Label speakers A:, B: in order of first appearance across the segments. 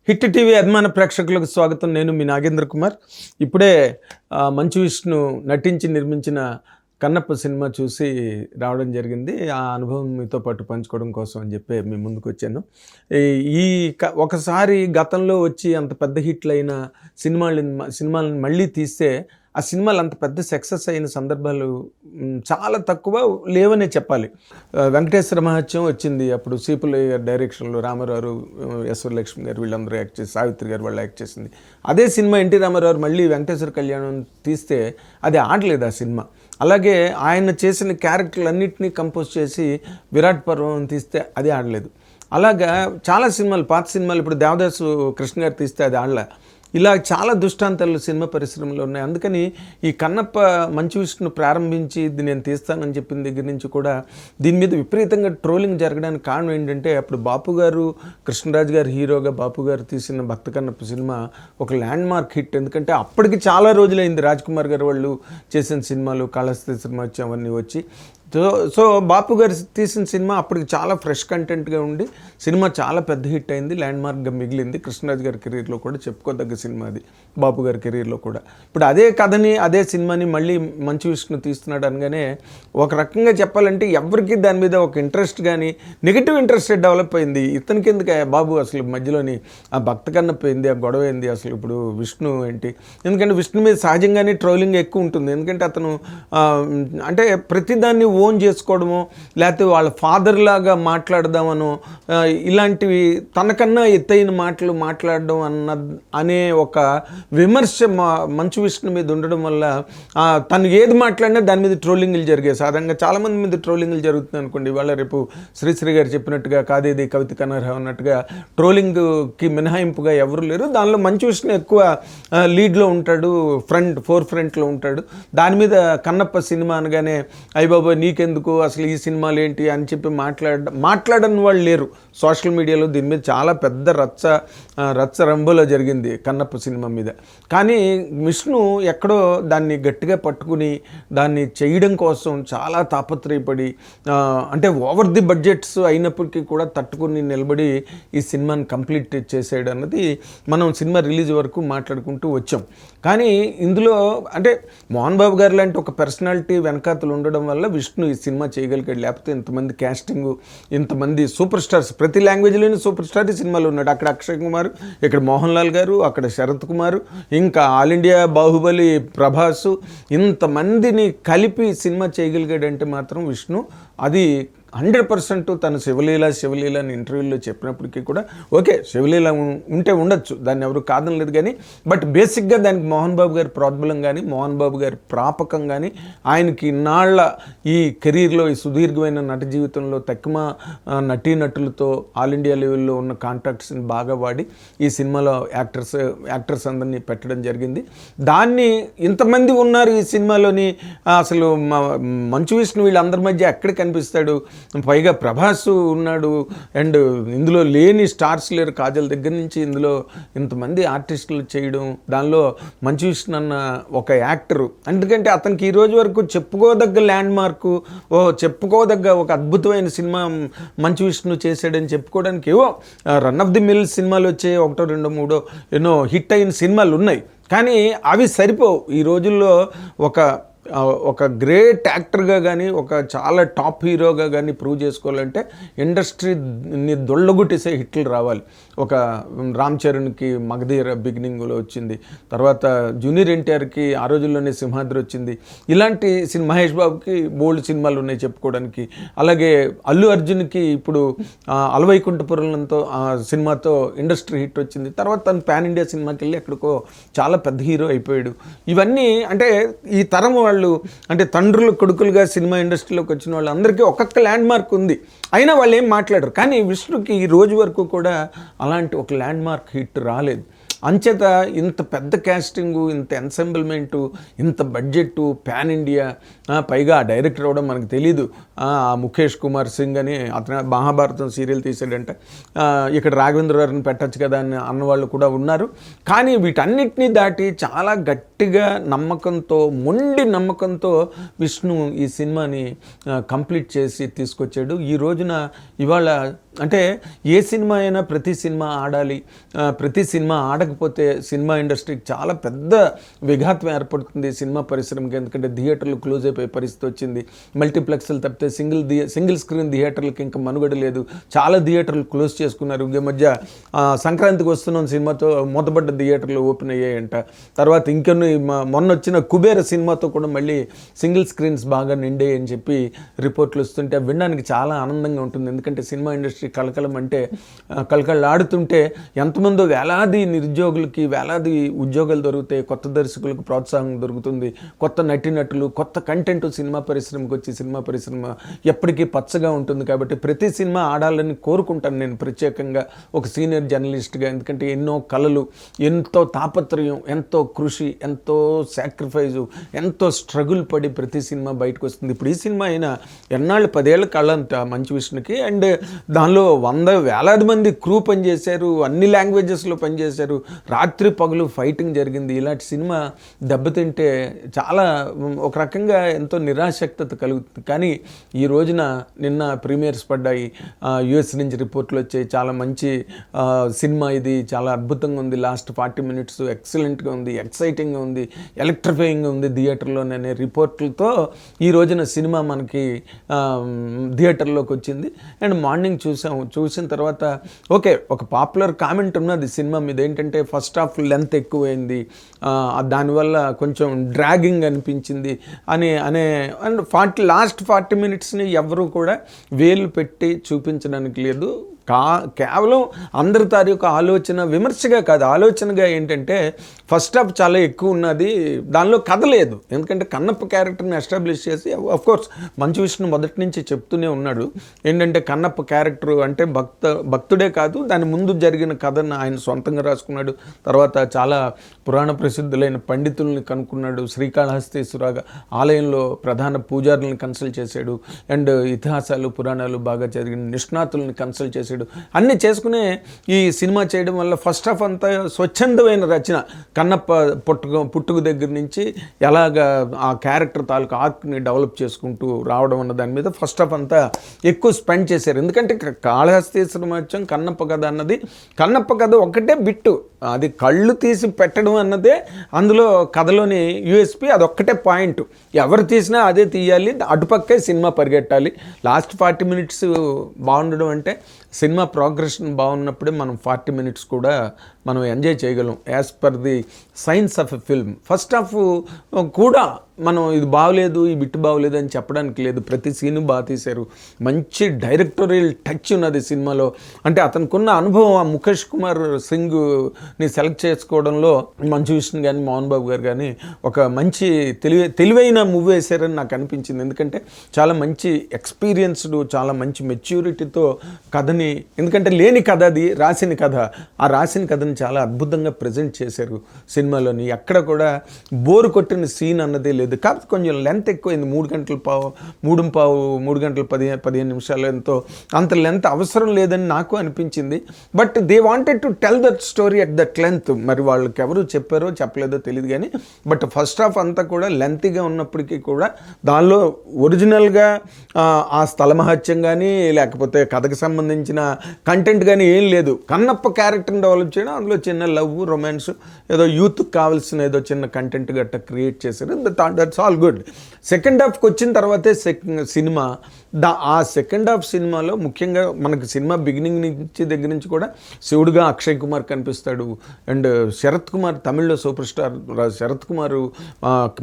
A: Hit TV అభిమాన ప్రేక్షకులకు స్వాగతం. నేను మీ నాగేంద్ర కుమార్. ఇప్పుడే మంచు విష్ణు నటించి నిర్మించిన కన్నప్ప సినిమా చూసి రావడం జరిగింది. ఆ అనుభవం మీతో పాటు పంచుకోవడం కోసం అని చెప్పి మీ ముందుకు వచ్చాను. ఒకసారి గతంలో వచ్చి అంత పెద్ద హిట్లు అయిన సినిమాలను మళ్ళీ తీస్తే ఆ సినిమాలు అంత పెద్ద సక్సెస్ అయిన సందర్భాలు చాలా తక్కువ లేవనే చెప్పాలి. వెంకటేశ్వర మహత్యం వచ్చింది, అప్పుడు సీపులయ్య గారి డైరెక్షన్లో రామారావు, ఎస్వర్ లక్ష్మి గారు వీళ్ళందరూ యాక్ట్ చేసి, సావిత్రి గారు వాళ్ళు యాక్ట్ చేసింది. అదే సినిమా ఎన్టీ రామారావు మళ్ళీ వెంకటేశ్వర కళ్యాణం తీస్తే అది ఆడలేదు ఆ సినిమా. అలాగే ఆయన చేసిన క్యారెక్టర్లన్నింటినీ కంపోజ్ చేసి విరాట్ పర్వం తీస్తే అది ఆడలేదు. అలాగా చాలా సినిమాలు, పాత సినిమాలు, ఇప్పుడు దేవదాసు కృష్ణ గారు తీస్తే అది ఆడలే. ఇలా చాలా దృష్టాంతాలు సినిమా పరిశ్రమలో ఉన్నాయి. అందుకని ఈ కన్నప్ప మంచు విష్ణు ప్రారంభించి ఇది నేను తీస్తానని చెప్పిన దగ్గర నుంచి కూడా దీని మీద విపరీతంగా ట్రోలింగ్ జరగడానికి కారణం ఏంటంటే, అప్పుడు బాపు గారు, కృష్ణరాజు గారు హీరోగా బాపు గారు తీసిన భక్త కన్నప్ప సినిమా ఒక ల్యాండ్ మార్క్ హిట్. ఎందుకంటే అప్పటికి చాలా రోజులైంది రాజ్ కుమార్ గారు వాళ్ళు చేసిన సినిమాలు, కాళహస్తి సినిమా వచ్చి అవన్నీ వచ్చి. సో బాపు గారు తీసిన సినిమా అప్పటికి చాలా ఫ్రెష్ కంటెంట్గా ఉండి సినిమా చాలా పెద్ద హిట్ అయింది, ల్యాండ్ మార్క్గా మిగిలింది. కృష్ణరాజు గారి కెరీర్లో కూడా చెప్పుకోదగ్గ సినిమా అది, బాపు గారి కెరీర్లో కూడా. ఇప్పుడు అదే కథని, అదే సినిమాని మళ్ళీ మంచు విష్ణు తీస్తున్నాడు అనగానే ఒక రకంగా చెప్పాలంటే ఎవరికి దాని మీద ఒక ఇంట్రెస్ట్ కానీ నెగిటివ్ ఇంట్రెస్ట్ డెవలప్ అయింది. ఇతనికి ఎందుకు బాబు అసలు మధ్యలోని ఆ భక్త కన్నప్ప ఏంది, ఆ గొడవ ఏంది, అసలు ఇప్పుడు విష్ణు ఏంటి? ఎందుకంటే విష్ణు మీద సహజంగానే ట్రోలింగ్ ఎక్కువ ఉంటుంది. ఎందుకంటే అతను అంటే ప్రతిదాన్ని ఓన్ చేసుకోవడమో, లేకపోతే వాళ్ళ ఫాదర్ లాగా మాట్లాడదామనో, ఇలాంటివి తనకన్నా ఎత్తైన మాటలు మాట్లాడడం అనే ఒక విమర్శ మంచు విష్ణు మీద ఉండడం వల్ల తను ఏది మాట్లాడినా దాని మీద ట్రోలింగ్లు జరిగాయి. సాధారణంగా చాలామంది మీద ట్రోలింగ్లు జరుగుతుంది అనుకోండి. ఇవాళ రేపు శ్రీశ్రీ గారు చెప్పినట్టుగా కాదేది కవిత కనర్హ అన్నట్టుగా ట్రోలింగ్కి మినహాయింపుగా ఎవరు లేరు. దానిలో మంచు విష్ణు ఎక్కువ లీడ్లో ఉంటాడు, ఫోర్ ఫ్రంట్లో ఉంటాడు. దాని మీద కన్నప్ప సినిమా అనగానే అయ్యబాబా నీకెందుకు, అసలు ఈ సినిమాలు ఏంటి అని చెప్పి మాట్లాడని వాళ్ళు లేరు. సోషల్ మీడియాలో దీని మీద చాలా పెద్ద రచ్చ రంబోలో జరిగింది కన్నప్ప సినిమా మీద. కానీ విష్ణు ఎక్కడో దాన్ని గట్టిగా పట్టుకుని దాన్ని చేయడం కోసం చాలా తాపత్రయపడి, అంటే ఓవర్ ది బడ్జెట్స్ అయినప్పటికీ కూడా తట్టుకుని నిలబడి ఈ సినిమాని కంప్లీట్ చేసాడు అన్నది మనం సినిమా రిలీజ్ వరకు మాట్లాడుకుంటూ వచ్చాం. కానీ ఇందులో అంటే మోహన్ బాబు గారు లాంటి ఒక పర్సనాలిటీ వెనకాతలు ఉండడం వల్ల విష్ణు ఈ సినిమా చేయగలిగాడు. లేకపోతే ఇంతమంది క్యాస్టింగ్, ఇంతమంది సూపర్ స్టార్స్, ప్రతి లాంగ్వేజ్లోని సూపర్ స్టార్ ఈ సినిమాలో ఉన్నాడు. అక్కడ అక్షయ్ కుమార్, ఇక్కడ మోహన్ లాల్ గారు, అక్కడ శరత్ కుమార్, ఇంకా ఆల్ ఇండియా బాహుబలి ప్రభాస్, ఇంతమందిని కలిపి సినిమా చేయగలిగాడంటే మాత్రం విష్ణు అది 100% తను శివలీల అని ఇంటర్వ్యూలో చెప్పినప్పటికీ కూడా ఓకే, శివలీల ఉంటే ఉండొచ్చు, దాన్ని ఎవరు కాదనలేదు. కానీ బట్ బేసిక్గా దానికి మోహన్ బాబు గారి ప్రోద్బలం కానీ, మోహన్ బాబు గారి ప్రాపకం కానీ, ఆయనకి ఇన్నాళ్ళ ఈ కెరీర్లో, ఈ సుదీర్ఘమైన నట జీవితంలో తక్కువ నటీనటులతో ఆల్ ఇండియా లెవెల్లో ఉన్న కాంటాక్ట్స్ని బాగా వాడి ఈ సినిమాలో యాక్టర్స్ అందరినీ పెట్టడం జరిగింది. దాన్ని ఇంతమంది ఉన్నారు ఈ సినిమాలోని, అసలు మంచు విష్ణు వీళ్ళందరి మధ్య ఎక్కడ కనిపిస్తాడు? పైగా ప్రభాస్ ఉన్నాడు, అండ్ ఇందులో లేని స్టార్స్ లేరు. కాజల్ దగ్గర నుంచి ఇందులో ఇంతమంది ఆర్టిస్టులు చేయడం, దానిలో మంచు విష్ణు అన్న ఒక యాక్టరు, ఎందుకంటే అతనికి ఈ రోజు వరకు చెప్పుకోదగ్గ ల్యాండ్ మార్కు, చెప్పుకోదగ్గ ఒక అద్భుతమైన సినిమా మంచు విష్ణు చేశాడని చెప్పుకోవడానికి ఏవో రన్ ఆఫ్ ది మిల్ సినిమాలు వచ్చాయి, 1, 2, 3 ఎన్నో హిట్ అయిన సినిమాలు ఉన్నాయి. కానీ అవి సరిపోవు. ఈ రోజుల్లో ఒక గ్రేట్ యాక్టర్గా కానీ, ఒక చాలా టాప్ హీరోగా కానీ ప్రూవ్ చేసుకోవాలంటే ఇండస్ట్రీని దొళ్ళగొట్టేసే హిట్లు రావాలి. ఒక రామ్ చరణ్కి మగధీర బిగినింగ్లో వచ్చింది, తర్వాత జూనియర్ ఎన్టీఆర్కి ఆ రోజుల్లోనే సింహాద్రి వచ్చింది. ఇలాంటి మహేష్ బాబుకి బోల్డ్ సినిమాలు ఉన్నాయి చెప్పుకోవడానికి. అలాగే అల్లు అర్జున్కి ఇప్పుడు అలవైకుంఠపురంతో సినిమాతో ఇండస్ట్రీ హిట్ వచ్చింది. తర్వాత తను పాన్ ఇండియా సినిమాకి వెళ్ళి ఎక్కడికో చాలా పెద్ద హీరో అయిపోయాడు. ఇవన్నీ అంటే ఈ తరం వాళ్ళు, అంటే తండ్రులు కొడుకులుగా సినిమా ఇండస్ట్రీలోకి వచ్చిన వాళ్ళు అందరికీ ఒక్కొక్క ల్యాండ్ మార్క్ ఉంది, అయినా వాళ్ళు ఏం మాట్లాడరు. కానీ విష్ణుకి ఈ రోజు వరకు కూడా అలాంటి ఒక ల్యాండ్ మార్క్ హిట్ రాలేదు. అంచేత ఇంత పెద్ద క్యాస్టింగు, ఇంత ఎన్సెంబుల్మెంటు, ఇంత బడ్జెట్టు, పాన్ ఇండియా, పైగా ఆ డైరెక్టర్ అవడం మనకు తెలీదు. ముఖేష్ కుమార్ సింగ్ అని అతను మహాభారతం సీరియల్ తీసాడంట. ఇక్కడ రాఘవేంద్ర గారిని పెట్టచ్చు కదా అని అన్నవాళ్ళు కూడా ఉన్నారు. కానీ వీటన్నిటినీ దాటి చాలా గట్టిగా నమ్మకంతో, మొండి నమ్మకంతో విష్ణు ఈ సినిమాని కంప్లీట్ చేసి తీసుకొచ్చాడు. ఈ రోజున ఇవాళ అంటే ఏ సినిమా అయినా ప్రతి సినిమా ఆడాలి, ప్రతి సినిమా ఆడకపోతే సినిమా ఇండస్ట్రీకి చాలా పెద్ద విఘాతం ఏర్పడుతుంది సినిమా పరిశ్రమకి. ఎందుకంటే థియేటర్లు క్లోజ్ అయిపోయే పరిస్థితి వచ్చింది. మల్టీప్లెక్స్లు తప్పితే సింగిల్ స్క్రీన్ థియేటర్లకి ఇంకా మనుగడ లేదు. చాలా థియేటర్లు క్లోజ్ చేసుకున్నారు. ఈ మధ్య సంక్రాంతికి వస్తున్న సినిమాతో మూతపడ్డ థియేటర్లు ఓపెన్ అయ్యాయంట. తర్వాత ఇంకొన్ని మొన్న వచ్చిన కుబేర సినిమాతో కూడా మళ్ళీ సింగిల్ స్క్రీన్స్ బాగా నిండాయి అని చెప్పి రిపోర్ట్లు వస్తుంటే వినడానికి చాలా ఆనందంగా ఉంటుంది. ఎందుకంటే సినిమా ఇండస్ట్రీ కలకలం అంటే కలకలాడుతుంటే ఎంతమందో వేలాది నిరుద్యోగులకి వేలాది ఉద్యోగాలు దొరుకుతాయి, కొత్త దర్శకులకు ప్రోత్సాహం దొరుకుతుంది, కొత్త నటీనటులు, కొత్త కంటెంట్ సినిమా పరిశ్రమకు వచ్చి సినిమా పరిశ్రమ ఎప్పటికీ పచ్చగా ఉంటుంది. కాబట్టి ప్రతి సినిమా ఆడాలని కోరుకుంటాను నేను ప్రత్యేకంగా ఒక సీనియర్ జర్నలిస్ట్గా. ఎందుకంటే ఎన్నో కళలు, ఎంతో తాపత్రయం, ఎంతో కృషి, ఎంతో సాక్రిఫైజు, ఎంతో స్ట్రగుల్ పడి ప్రతి సినిమా బయటకు వస్తుంది. ఇప్పుడు ఈ సినిమా అయినా ఎన్నాళ్ళు 10 ఏళ్ళ కళ్ళంట మంచు విష్ణుకి. అండ్ దానిలో వేలాది మంది క్రూ పనిచేశారు, అన్ని లాంగ్వేజెస్లో పనిచేశారు, రాత్రి పగలు ఫైటింగ్ జరిగింది. ఇలాంటి సినిమా దెబ్బతింటే చాలా ఒక రకంగా ఎంతో నిరాసక్తత కలుగుతుంది. కానీ ఈ రోజున నిన్న ప్రీమియర్స్ పడ్డాయి, యుఎస్ నుంచి రిపోర్ట్లు వచ్చాయి. చాలా మంచి సినిమా ఇది, చాలా అద్భుతంగా ఉంది, లాస్ట్ 40 minutes ఎక్సలెంట్గా ఉంది, ఎక్సైటింగ్గా ఉంది, ఎలక్ట్రిఫైయింగ్గా ఉంది థియేటర్లోనే రిపోర్ట్లతో ఈ రోజున సినిమా మనకి థియేటర్లోకి వచ్చింది. అండ్ మార్నింగ్ చూసిన తర్వాత ఓకే, ఒక పాపులర్ కామెంట్ ఉన్నది సినిమా మీద ఏంటంటే ఫస్ట్ హాఫ్ లెంత్ ఎక్కువైంది, దానివల్ల కొంచెం డ్రాగింగ్ అనిపించింది అనే అండ్ లాస్ట్ 40 minutesని ఎవరు కూడా వేలు పెట్టి చూపించడానికి లేదు. కేవలం అందరి తారీఖు ఆలోచన, విమర్శగా కాదు, ఆలోచనగా ఏంటంటే ఫస్ట్ హాఫ్ చాలా ఎక్కువ ఉన్నది, దానిలో కథ లేదు. ఎందుకంటే కన్నప్ప క్యారెక్టర్ని ఎస్టాబ్లిష్ చేసి అఫ్కోర్స్ మంచు విష్ణు మొదటి నుంచి చెప్తూనే ఉన్నాడు ఏంటంటే కన్నప్ప క్యారెక్టర్ అంటే భక్తుడే కాదు, దాని ముందు జరిగిన కథను ఆయన సొంతంగా రాసుకున్నాడు. తర్వాత చాలా పురాణ ప్రసిద్ధులైన పండితుల్ని కనుక్కున్నాడు, శ్రీకాళహస్తీశ్వర ఆలయంలో ప్రధాన పూజారులను కన్సల్ట్ చేశాడు, అండ్ ఇతిహాసాలు పురాణాలు బాగా జరిగిన నిష్ణాతుల్ని కన్సల్ట్ చేశాడు. అన్నీ చేసుకునే ఈ సినిమా చేయడం వల్ల ఫస్ట్ హాఫ్ అంతా స్వచ్ఛందమైన రచన, కన్నప్ప పుట్టుక దగ్గర నుంచి ఎలాగా ఆ క్యారెక్టర్ తాలూకు ఆర్క్ని డెవలప్ చేసుకుంటూ రావడం అన్న దాని మీద ఫస్ట్ హాఫ్ అంతా ఎక్కువ స్పెండ్ చేశారు. ఎందుకంటే కాళహస్తీశ్వర మహత్యం, కన్నప్ప కథ అన్నది, కన్నప్ప కథ ఒకటే బిట్టు, అది కళ్ళు తీసి పెట్టడం అన్నదే అందులో కథలోని యూఎస్పీ, అదొక్కటే పాయింట్. ఎవరు తీసినా అదే తీయాలి, అటుపక్కే సినిమా పరిగెట్టాలి. లాస్ట్ 40 minutes బాగుండడం అంటే సినిమా ప్రోగ్రెషన్ బాగున్నప్పుడే మనం 40 minutes కూడా మనం ఎంజాయ్ చేయగలం as per the science of a film. First half కూడా మనం ఇది బాగలేదు, ఈ బిట్ బాగలేదు అని చెప్పడానికి లేదు. ప్రతి సీను బాగా తీశారు, మంచి డైరెక్టోరియల్ టచ్ ఉన్నది సినిమాలో. అంటే అతనికున్న అనుభవం, ఆ ముఖేష్ కుమార్ సింగ్ని సెలెక్ట్ చేసుకోవడంలో మంచు విష్ణు కానీ మోహన్ బాబు గారు కానీ ఒక మంచి తెలివైన మూవీ వేశారని నాకు అనిపించింది. ఎందుకంటే చాలా మంచి ఎక్స్పీరియన్స్డ్, చాలా మంచి మెచ్యూరిటీతో కథని, ఎందుకంటే లేని కథ అది, రాసిన కథ, ఆ రాసిన కథని చాలా అద్భుతంగా ప్రజెంట్ చేశారు సినిమాలోని. ఎక్కడ కూడా బోరు కొట్టిన సీన్ అన్నదే లేదు. కాకపోతే కొంచెం లెంత్ ఎక్కువైంది, 3 గంటల 15 నిమిషాలు ఎంతో, అంత లెంత్ అవసరం లేదని నాకు అనిపించింది. But they wanted to tell that story at that length. మరి వాళ్ళకి ఎవరు చెప్పారో చెప్పలేదో తెలియదు కానీ, బట్ ఫస్ట్ హాఫ్ అంతా కూడా లెంతీగా ఉన్నప్పటికీ కూడా దానిలో ఒరిజినల్గా ఆ స్థల మహత్యం కానీ లేకపోతే కథకు సంబంధించిన కంటెంట్ కానీ ఏం లేదు. కన్నప్ప క్యారెక్టర్ని డెవలప్ చేయడం, అందులో చిన్న లవ్, రొమాన్స్, ఏదో యూత్కి కావాల్సిన ఏదో చిన్న కంటెంట్ గట్ట క్రియేట్ చేశారు. That's all good. సెకండ్ హాఫ్కి వచ్చిన తర్వాతే సినిమా ఆ సెకండ్ హాఫ్ సినిమాలో ముఖ్యంగా మనకు సినిమా బిగినింగ్ దగ్గర నుంచి కూడా శివుడుగా అక్షయ్ కుమార్ కనిపిస్తాడు. అండ్ శరత్ కుమార్ తమిళ్లో సూపర్ స్టార్ శరత్ కుమారు,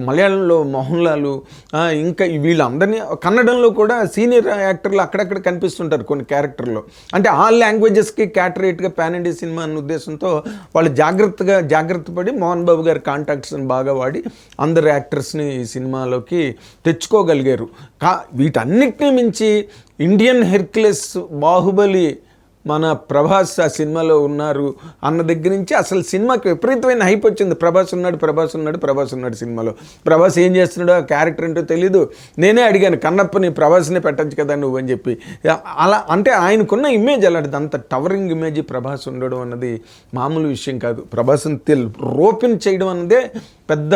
A: మలయాళంలో మోహన్ లాల్, ఇంకా వీళ్ళందరినీ కన్నడంలో కూడా సీనియర్ యాక్టర్లు అక్కడక్కడ కనిపిస్తుంటారు కొన్ని క్యారెక్టర్లో. అంటే ఆ లాంగ్వేజెస్కి క్యాటరేట్గా పాన్ ఇండియా సినిమా అన్న ఉద్దేశంతో వాళ్ళు జాగ్రత్త పడి మోహన్ బాబు గారి కాంటాక్ట్స్ని బాగా వాడి అందరు యాక్టర్స్ని ఈ సినిమాలోకి తెచ్చుకోగలిగారు. వీటన్నిటినీ మించి ఇండియన్ హెర్క్యులెస్ బాహుబలి మన ప్రభాస్ ఆ సినిమాలో ఉన్నారు అన్న దగ్గర నుంచి అసలు సినిమాకి విపరీతమైన హైప్ వచ్చింది. ప్రభాస్ ఉన్నాడు సినిమాలో. ప్రభాస్ ఏం చేస్తున్నాడో ఆ క్యారెక్టర్ ఏంటో తెలీదు. నేనే అడిగాను, కన్నప్పని ప్రభాస్నే పెట్టచ్చు కదా నువ్వు అని చెప్పి. అలా అంటే ఆయనకున్న ఇమేజ్ అలాంటిది, అంత టవరింగ్ ఇమేజ్ ప్రభాస్ ఉండడం అన్నది మామూలు విషయం కాదు. ప్రభాస్ని రోపిన్ చేయడం అన్నదే పెద్ద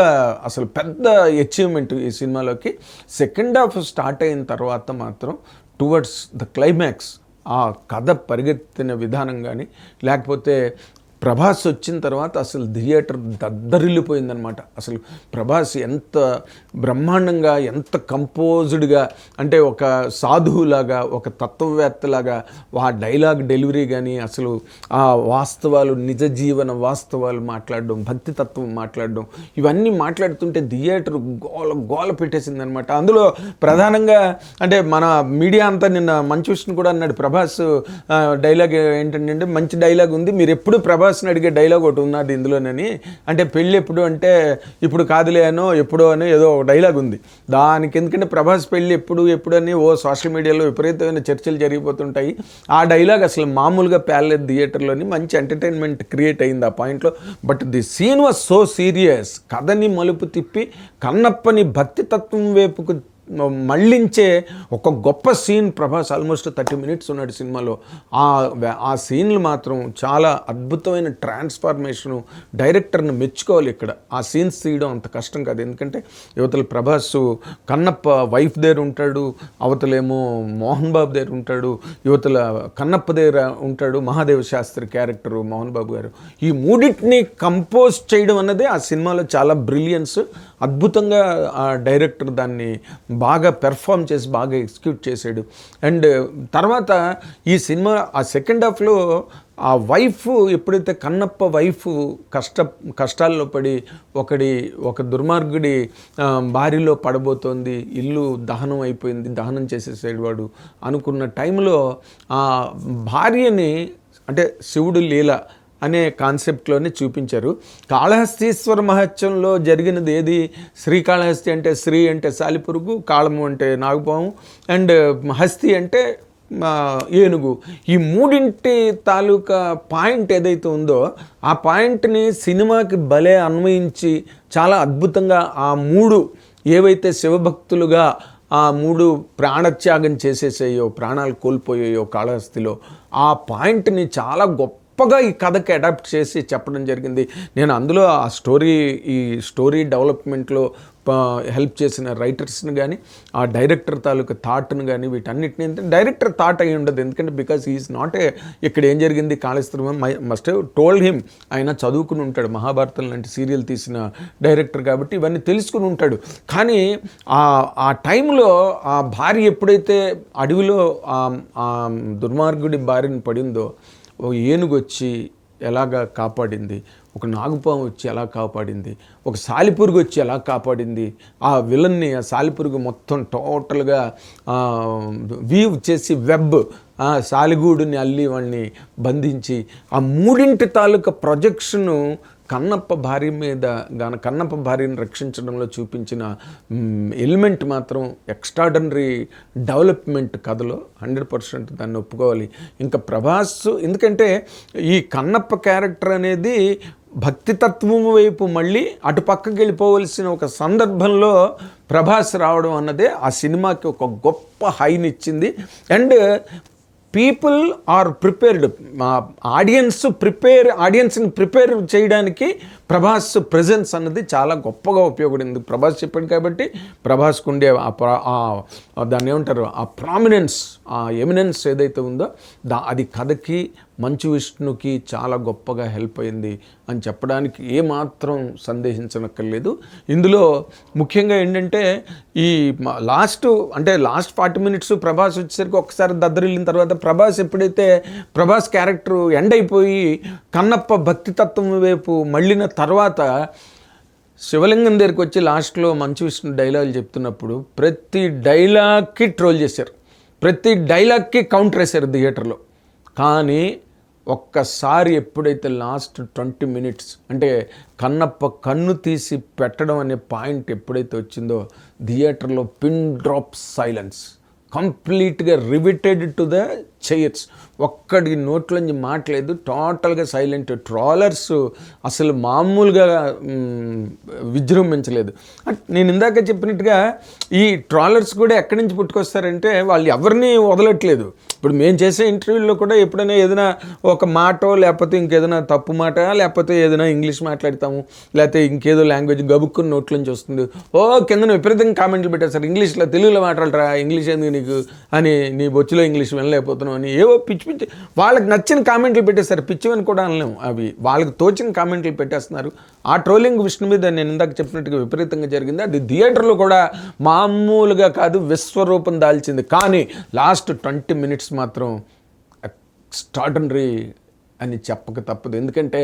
A: అచీవ్మెంట్ ఈ సినిమాలోకి. సెకండ్ హాఫ్ స్టార్ట్ అయిన తర్వాత మాత్రం టువర్డ్స్ ద క్లైమాక్స్ ఆ కథ పరిగెత్తిన విధానం కానీ, లేకపోతే ప్రభాస్ వచ్చిన తర్వాత అసలు థియేటర్ దద్దరిల్లిపోయిందనమాట. అసలు ప్రభాస్ ఎంత బ్రహ్మాండంగా, ఎంత కంపోజ్డ్గా, అంటే ఒక సాధువులాగా, ఒక తత్వవేత్తలాగా ఆ డైలాగ్ డెలివరీ కానీ, అసలు ఆ వాస్తవాలు, నిజ జీవన వాస్తవాలు మాట్లాడడం, భక్తి తత్వం మాట్లాడడం, ఇవన్నీ మాట్లాడుతుంటే థియేటర్ గోల పెట్టేసిందనమాట. అందులో ప్రధానంగా అంటే మన మీడియా అంతా నిన్న మంచు విష్ణు కూడా అన్నాడు, ప్రభాస్ డైలాగ్ ఏంటంటే మంచి డైలాగ్ ఉంది, మీరు ఎప్పుడు ప్రభాస్ని అడిగే డైలాగ్ ఒకటి ఉన్నది ఇందులోనని. అంటే పెళ్ళి ఎప్పుడు అంటే ఇప్పుడు కాదులే అనో ఎప్పుడో అని ఏదో ఒక డైలాగ్ ఉంది దానికి. ఎందుకంటే ప్రభాస్ పెళ్ళి ఎప్పుడు అని సోషల్ మీడియాలో విపరీతమైన చర్చలు జరిగిపోతుంటాయి. ఆ డైలాగ్ అసలు మామూలుగా పేర్లేదు థియేటర్లోని. మంచి ఎంటర్టైన్మెంట్ క్రియేట్ అయింది ఆ పాయింట్లో. But the scene was so serious. కథని మలుపు తిప్పి కన్నప్పని భక్తి తత్వం వైపుకు మళ్ళించే ఒక గొప్ప సీన్. ప్రభాస్ ఆల్మోస్ట్ 30 minutes ఉన్నాడు సినిమాలో. ఆ సీన్లు మాత్రం చాలా అద్భుతమైన ట్రాన్స్ఫార్మేషను. డైరెక్టర్ని మెచ్చుకోవాలి ఇక్కడ. ఆ సీన్స్ తీయడం అంత కష్టం కాదు. ఎందుకంటే యువతల ప్రభాస్ కన్నప్ప వైఫ్ దగ్గర ఉంటాడు, అవతలేమో మోహన్ బాబు దగ్గర ఉంటాడు, యువతల కన్నప్ప దగ్గర ఉంటాడు మహాదేవ శాస్త్రి క్యారెక్టరు మోహన్ బాబు గారు. ఈ మూడింటిని కంపోజ్ చేయడం అన్నదే ఆ సినిమాలో చాలా బ్రిలియన్స్. అద్భుతంగా ఆ డైరెక్టర్ దాన్ని బాగా పెర్ఫామ్ చేసి బాగా ఎగ్జిక్యూట్ చేశాడు. అండ్ తర్వాత ఈ సినిమా ఆ సెకండ్ హాఫ్లో ఆ వైఫ్ ఎప్పుడైతే కన్నప్ప వైఫ్ కష్టాల్లో పడి ఒక దుర్మార్గుడి బారిలో పడబోతోంది, ఇల్లు దహనం అయిపోయింది, దహనం చేసేసాడు వాడు అనుకున్న టైంలో ఆ భార్యని, అంటే శివుడు లీల అనే కాన్సెప్ట్లోనే చూపించారు. కాళహస్తీశ్వర మహత్యంలో జరిగినది ఏది? శ్రీకాళహస్తి అంటే శ్రీ అంటే సాలిపురుగు, కాళము అంటే నాగుపాము, అండ్ హస్తి అంటే ఏనుగు. ఈ మూడింటి తాలూకా పాయింట్ ఏదైతే ఉందో ఆ పాయింట్ని సినిమాకి భలే అన్వయించి చాలా అద్భుతంగా ఆ మూడు ఏవైతే శివభక్తులుగా ఆ మూడు ప్రాణత్యాగం చేసేసాయో, ప్రాణాలు కోల్పోయాయో కాళహస్తిలో, ఆ పాయింట్ని చాలా గొప్పగా ఈ కథకి అడాప్ట్ చేసి చెప్పడం జరిగింది. నేను అందులో ఈ స్టోరీ డెవలప్మెంట్లో హెల్ప్ చేసిన రైటర్స్ని కానీ, ఆ డైరెక్టర్ తాలూకా థాట్ను కానీ, వీటన్నిటిని డైరెక్టర్ థాట్ అయి ఉండదు. ఎందుకంటే బికాస్ ఈజ్ నాట్ ఇక్కడ ఏం జరిగింది Kaleshwaram must have told him. ఆయన చదువుకుని ఉంటాడు, మహాభారతం లాంటి సీరియల్ తీసిన డైరెక్టర్ కాబట్టి ఇవన్నీ తెలుసుకుని ఉంటాడు. కానీ ఆ టైంలో ఆ భార్య ఎప్పుడైతే అడవిలో ఆ దుర్మార్గుడి బారిన పడిందో, ఓ ఏనుగు వచ్చి ఎలాగా కాపాడింది, ఒక నాగుపాము వచ్చి ఎలా కాపాడింది, ఒక సాలిపురుగు వచ్చి ఎలా కాపాడింది, ఆ విలన్ని ఆ సాలిపురుగు మొత్తం టోటల్గా వీవ్ చేసి వెబ్ సాలిగూడుని అల్లి వాడిని బంధించి, ఆ మూడింటి తాలూకా ప్రొజెక్షను కన్నప్ప భార్యని రక్షించడంలో చూపించిన ఎలిమెంట్ మాత్రం ఎక్స్ట్రాడనరీ డెవలప్మెంట్ కథలో 100% దాన్ని ఒప్పుకోవాలి. ఇంకా ప్రభాస్, ఎందుకంటే ఈ కన్నప్ప క్యారెక్టర్ అనేది భక్తితత్వం వైపు మళ్ళీ అటు పక్కకి వెళ్ళిపోవలసిన ఒక సందర్భంలో ప్రభాస్ రావడం అన్నదే ఆ సినిమాకి ఒక గొప్ప హైనిచ్చింది. అండ్ పీపుల్ ఆర్ ప్రిపేర్డ్, ఆడియన్స్ని ప్రిపేర్ చేయడానికి ప్రభాస్ ప్రెజెన్స్ అన్నది చాలా గొప్పగా ఉపయోగపడింది. ప్రభాస్ చెప్పాడు కాబట్టి ప్రభాస్కు ఉండే దాన్ని ఏమంటారు, ఆ ప్రామినెన్స్, ఆ ఎమినెన్స్ ఏదైతే ఉందో అది కథకి మంచు విష్ణుకి చాలా గొప్పగా హెల్ప్ అయింది అని చెప్పడానికి ఏమాత్రం సందేహించనక్కర్లేదు. ఇందులో ముఖ్యంగా ఏంటంటే ఈ లాస్ట్ 40 minutes ప్రభాస్ వచ్చేసరికి ఒకసారి దద్దరిల్లిన తర్వాత ప్రభాస్ క్యారెక్టర్ ఎండ్ అయిపోయి కన్నప్ప భక్తితత్వం వైపు మళ్ళిన తర్వాత శివలింగం దగ్గరికి వచ్చి లాస్ట్లో మంచు విష్ణు డైలాగులు చెప్తున్నప్పుడు ప్రతి డైలాగ్కి ట్రోల్ చేశారు, ప్రతి డైలాగ్కి కౌంటర్ వేశారు థియేటర్లో. కానీ ఒక్కసారి ఎప్పుడైతే లాస్ట్ 20 minutes అంటే కన్నప్ప కన్ను తీసి పెట్టడం అనే పాయింట్ ఎప్పుడైతే వచ్చిందో థియేటర్లో పిన్ డ్రాప్ సైలెన్స్, కంప్లీట్గా రివిటెడ్ టు ద చైర్స్, ఒక్కడి నోట్లోంచి మాట్లేదు, టోటల్గా సైలెంట్. ట్రాలర్స్ అసలు మామూలుగా విజృంభించలేదు. నేను ఇందాక చెప్పినట్టుగా ఈ ట్రాలర్స్ కూడా ఎక్కడి నుంచి పుట్టుకొస్తారంటే వాళ్ళు ఎవరిని వదలట్లేదు. ఇప్పుడు మేము చేసే ఇంటర్వ్యూల్లో కూడా ఎప్పుడైనా ఏదైనా ఒక మాటో లేకపోతే ఇంకేదైనా తప్పు మాట లేకపోతే ఏదైనా ఇంగ్లీష్ మాట్లాడతాము, లేకపోతే ఇంకేదో లాంగ్వేజ్ గబుక్కుని నోట్లోంచి వస్తుంది, కింద విపరీతంగా కామెంట్లు పెట్టేస్తారు, ఇంగ్లీష్లో తెలుగులో మాట్లాడరా, ఇంగ్లీష్ ఎందుకు నీకు అని, నీ బొచ్చులో ఇంగ్లీష్ వినలేకపోతున్నావు అని ఏవో పిచ్చి పిచ్చి వాళ్ళకి నచ్చిన కామెంట్లు పెట్టేస్తారు. పిచ్చివని కూడా అనలేము, అవి వాళ్ళకి తోచిన కామెంట్లు పెట్టేస్తున్నారు. ఆ ట్రోలింగ్ విష్ణు మీద నేను ఇందాక చెప్పినట్టుగా విపరీతంగా జరిగింది. అది థియేటర్లో కూడా మామూలుగా కాదు, విశ్వరూపం దాల్చింది. కానీ లాస్ట్ 20 minutes మాత్రం ఎక్స్ట్రార్డినరీ అని చెప్పక తప్పదు. ఎందుకంటే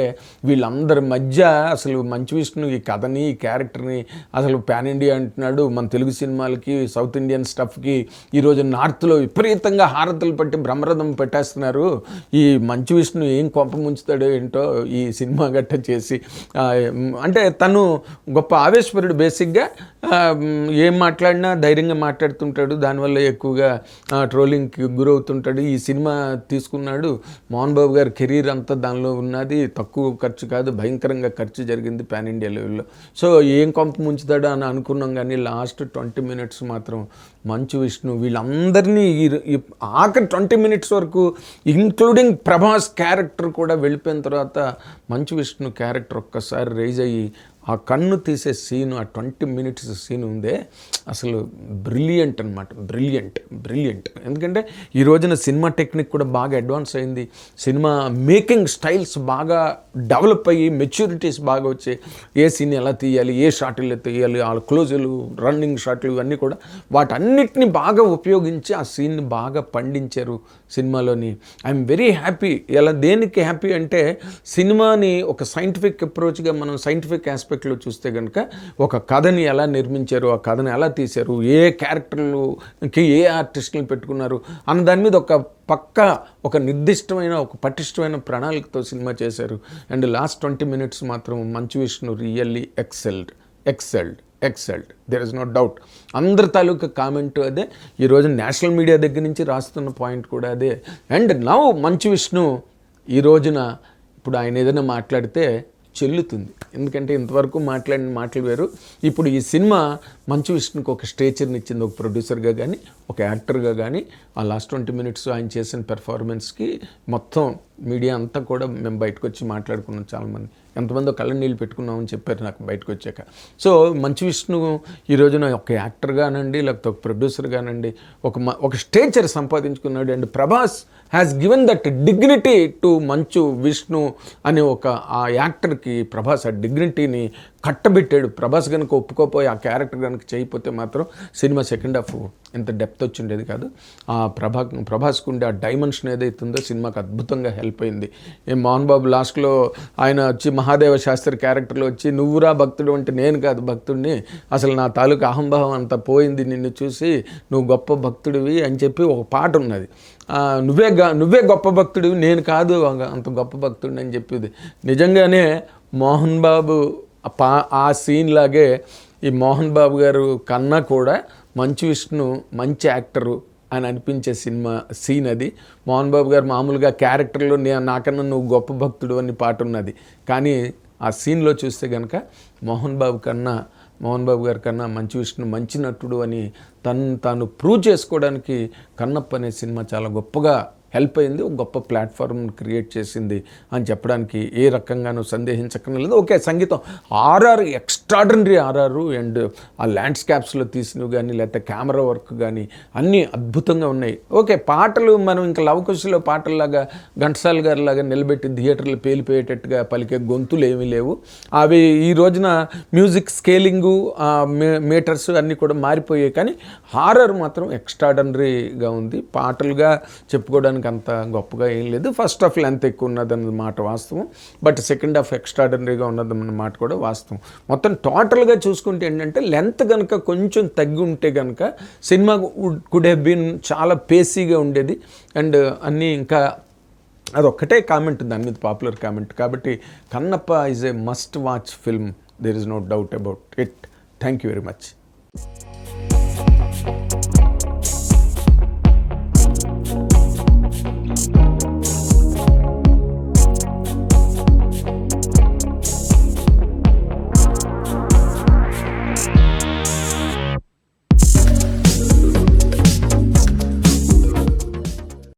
A: వీళ్ళందరి మధ్య అసలు మంచు విష్ణు ఈ కథని, ఈ క్యారెక్టర్ని అసలు పాన్ ఇండియా అంటున్నాడు. మన తెలుగు సినిమాలకి, సౌత్ ఇండియన్ స్టఫ్కి ఈరోజు నార్త్లో విపరీతంగా హారతలు పట్టి బ్రహ్మరథం పెట్టేస్తున్నారు. ఈ మంచు విష్ణు ఏం కొంప ముంచుతాడో ఏంటో ఈ సినిమా గట్ట చేసి. అంటే తను గొప్ప ఆవేశపరుడు. బేసిక్గా ఏం మాట్లాడినా ధైర్యంగా మాట్లాడుతుంటాడు, దానివల్ల ఎక్కువగా ట్రోలింగ్కి గురవుతుంటాడు. ఈ సినిమా తీసుకున్నాడు, మోహన్ బాబు గారి కెరీర్ అంతా దానిలో ఉన్నది. తక్కువ ఖర్చు కాదు, భయంకరంగా ఖర్చు జరిగింది పాన్ ఇండియా లెవెల్లో. సో ఏం కొంప ముంచుతాడో అని అనుకున్నాం. కానీ లాస్ట్ 20 minutes మాత్రం మంచు విష్ణు వీళ్ళందరినీ ఆఖరి 20 minutes వరకు, ఇంక్లూడింగ్ ప్రభాస్ క్యారెక్టర్ కూడా వెళ్ళిపోయిన తర్వాత మంచు విష్ణు క్యారెక్టర్ ఒక్కసారి రైజ్ అయ్యి ఆ కన్ను తీసే సీను, ఆ 20 minutes సీన్ ఉందే అసలు బ్రిలియంట్ అనమాట. బ్రిలియంట్. ఎందుకంటే ఈ రోజున సినిమా టెక్నిక్ కూడా బాగా అడ్వాన్స్ అయింది. సినిమా మేకింగ్ స్టైల్స్ బాగా డెవలప్ అయ్యి, మెచ్యూరిటీస్ బాగా వచ్చాయి. ఏ సీన్ ఎలా తీయాలి, ఏ షాట్లు తీయాలి, ఆ క్లోజులు, రన్నింగ్ షాట్లు ఇవన్నీ కూడా వాటన్నిటిని బాగా ఉపయోగించి ఆ సీన్ని బాగా పండించారు సినిమాలోని. I'm very happy. ఎలా దేనికి హ్యాపీ అంటే సినిమాని ఒక సైంటిఫిక్ అప్రోచ్గా మనం సైంటిఫిక్ ఆస్పెక్ట్లో చూస్తే కనుక ఒక కథని ఎలా నిర్మించారు, ఆ కథని ఎలా తీశారు, ఏ క్యారెక్టర్లుకి ఏ ఆర్టిస్టులను పెట్టుకున్నారు అన్న దాని మీద ఒక నిర్దిష్టమైన ఒక పటిష్టమైన ప్రణాళికతో సినిమా చేశారు. అండ్ లాస్ట్ 20 minutes మాత్రం Manchu Vishnu really excelled. There is no doubt. అందరి తాలూకా కామెంట్ అదే, ఈరోజు నేషనల్ మీడియా దగ్గర నుంచి రాస్తున్న పాయింట్ కూడా అదే. అండ్ నౌ మంచు విష్ణు ఈ రోజున ఇప్పుడు ఆయన ఏదైనా మాట్లాడితే చెల్లుతుంది. ఎందుకంటే ఇంతవరకు మాట్లాడిన మాటలు వేరు. ఇప్పుడు ఈ సినిమా మంచు విష్ణుకి ఒక స్టేచర్ని ఇచ్చింది, ఒక ప్రొడ్యూసర్గా కానీ, ఒక యాక్టర్గా కానీ. ఆ లాస్ట్ 20 minutes ఆయన చేసిన పెర్ఫార్మెన్స్కి మొత్తం మీడియా అంతా కూడా మేము బయటకు వచ్చి మాట్లాడుకున్నాం. చాలామంది ఎంతమందో కళ్ళ నీళ్ళు పెట్టుకున్నామని చెప్పారు నాకు బయటకు వచ్చాక. సో మంచు విష్ణు ఈ రోజున ఒక యాక్టర్ కానండి, లేకపోతే ఒక ప్రొడ్యూసర్ కానండి, ఒక స్టేచర్ సంపాదించుకున్నాడు. And Prabhas has given that dignity to Manchu Vishnu అనే ఆ యాక్టర్కి ప్రభాస్ ఆ డిగ్నిటీని కట్టబెట్టాడు. ప్రభాస్ కనుక ఒప్పుకోపోయి ఆ క్యారెక్టర్ కనుక చేయకపోతే మాత్రం సినిమా సెకండ్ హాఫ్ ఎంత డెప్త్ వచ్చిండేది కాదు. ఆ ప్రభాస్కు ఉండే ఆ డైమెన్షన్ ఏదైతుందో సినిమాకి అద్భుతంగా హెల్ప్ అయింది. మోహన్ బాబు లాస్ట్లో ఆయన వచ్చి మహాదేవ శాస్త్రి క్యారెక్టర్లో వచ్చి, నువ్వురా భక్తుడు అంటే నేను కాదు భక్తుడిని, అసలు నా తాలూకు అహంభావం అంతా పోయింది నిన్ను చూసి, నువ్వు గొప్ప భక్తుడివి అని చెప్పి ఒక పాట ఉన్నది. నువ్వే గొప్ప భక్తుడివి, నేను కాదు అంత గొప్ప భక్తుడిని అని చెప్పేది. నిజంగానే మోహన్ బాబు ఆ సీన్ లాగే ఈ మోహన్ బాబు గారు కన్నా కూడా మంచు విష్ణు మంచి యాక్టరు అని అనిపించే సీన్ అది. మోహన్ బాబు గారు మామూలుగా క్యారెక్టర్లో నాకన్నా నువ్వు గొప్ప భక్తుడు అని పాట ఉన్నది. కానీ ఆ సీన్లో చూస్తే కనుక మోహన్ బాబు గారి కన్నా మంచు విష్ణు మంచి నటుడు అని తాను ప్రూవ్ చేసుకోవడానికి కన్నప్ప అనే సినిమా చాలా గొప్పగా హెల్ప్ అయింది. ఒక గొప్ప ప్లాట్ఫామ్ క్రియేట్ చేసింది అని చెప్పడానికి ఏ రకంగానూ సందేహించక్కర్లేదు. ఓకే, సంగీతం ఎక్స్ట్రాడినరీ ఆర్ఆర్. అండ్ ఆ ల్యాండ్స్కేప్స్లో తీసినవి కానీ, లేకపోతే కెమెరా వర్క్ కానీ అన్నీ అద్భుతంగా ఉన్నాయి. ఓకే, పాటలు మనం ఇంకా లవకుశలో పాటల్లాగా ఘంటసాల గారిలాగా నిలబెట్టి థియేటర్లు పేలిపోయేటట్టుగా పలికే గొంతులు ఏమీ లేవు. అవి ఈ రోజున మ్యూజిక్ స్కేలింగు, మీటర్స్ అన్నీ కూడా మారిపోయాయి. కానీ హారర్ మాత్రం ఎక్స్ట్రాడినరీగా ఉంది. పాటలుగా చెప్పుకోవడానికి అంత గొప్పగా ఏం లేదు. ఫస్ట్ హాఫ్ లెంత్ ఎక్కువ ఉన్నదన్న మాట వాస్తవం, బట్ సెకండ్ హాఫ్ ఎక్స్ట్రాడినరీగా ఉన్నదన్న మాట కూడా వాస్తవం. మొత్తం టోటల్గా చూసుకుంటే ఏంటంటే లెంత్ కనుక కొంచెం తగ్గి ఉంటే కనుక సినిమా కుడ్ హ్యావ్ బీన్ చాలా పేసీగా ఉండేది. అండ్ అన్నీ ఇంకా అదొక్కటే కామెంట్ దాని మీద, పాపులర్ కామెంట్. కాబట్టి Kannappa is a must watch film, there is no doubt about it. Thank you very much.